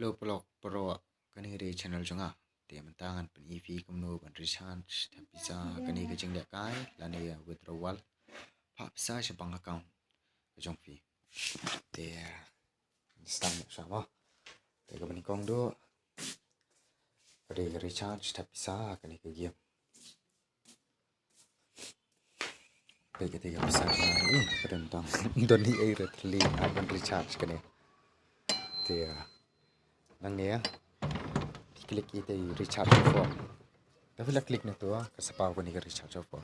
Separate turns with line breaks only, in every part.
Lo pelok pro kani re channel jonga te mentangan pen EV kumno ban recharge ta bisa kani ke jing dek kai lani withdrawal pa bisa sepang account ke jong fi te stam sama te ke ban kong do re recharge ta bisa kani ke game pe ke te bisa kani pen tang don ni ai re tli ban recharge kani te nang ne klik itu recharge phone tapi lah klik itu ke sepa ko ni ke recharge phone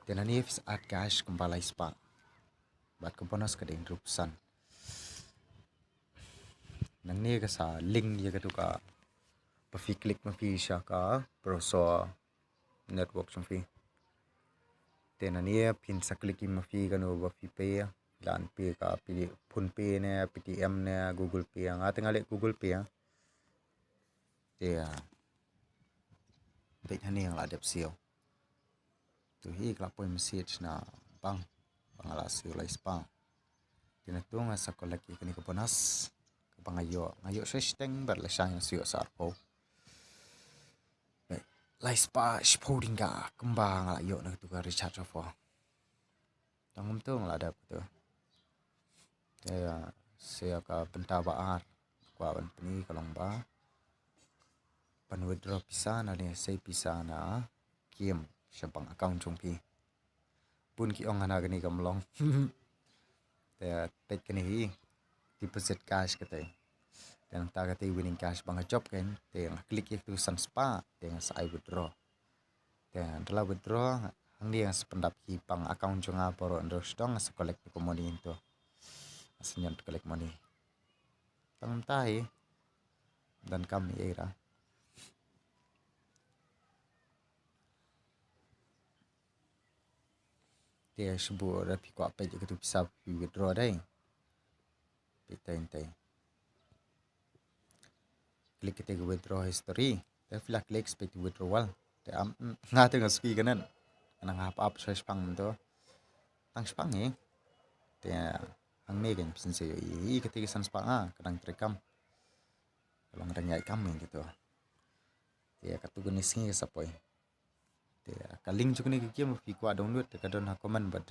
dan ani saat cash kembali spa bat ko bonus ke ding rupsan nang ni ke sa link ye ke tu ka pa fi klik ma fi sha ka proso network chung fi dan ani pin sa klik ma fi ka no ba fi pay lan pay ka pi phone pay ne ptm ne google pay nga tengale google pay dia bet hani yang adap sio tu hi klapoi message na bang ala sio lai spa tina tu nga sa kolaki kini ko bonus ka ngayo system ber la sang sio sar po lai spa shpoding ga kembang ala yo na tu ka recharge fo tangum tu ngala adap tu ya sia ka pentabaar kwa ban peni kalong ba pan withdraw pisa na ne sei pisa na kiem syabang account chung pi pun ki ong ana gani gamlong te tek kani hi deposit cash kate dan ta kate winning cash bang job kan te klik itu san spa te sai withdraw dan telah withdraw ang dia sependap hi pang account chung a poro ndo stong as collect ko money into asinyan collect money tang tai dan kami era dia sebut rapi ko apa je tu bisa withdraw dai pitai klik kita withdraw history tapi lah klik expect withdrawal te am ngate ngaspi kanan nang up search pang to tang spang te ang megen pinse i ketika sans pang kadang terekam kalau ngadang yai kam gitu te katu genis ni sapoi te ka link juga ni ke game fi ko download te kadon ha comment but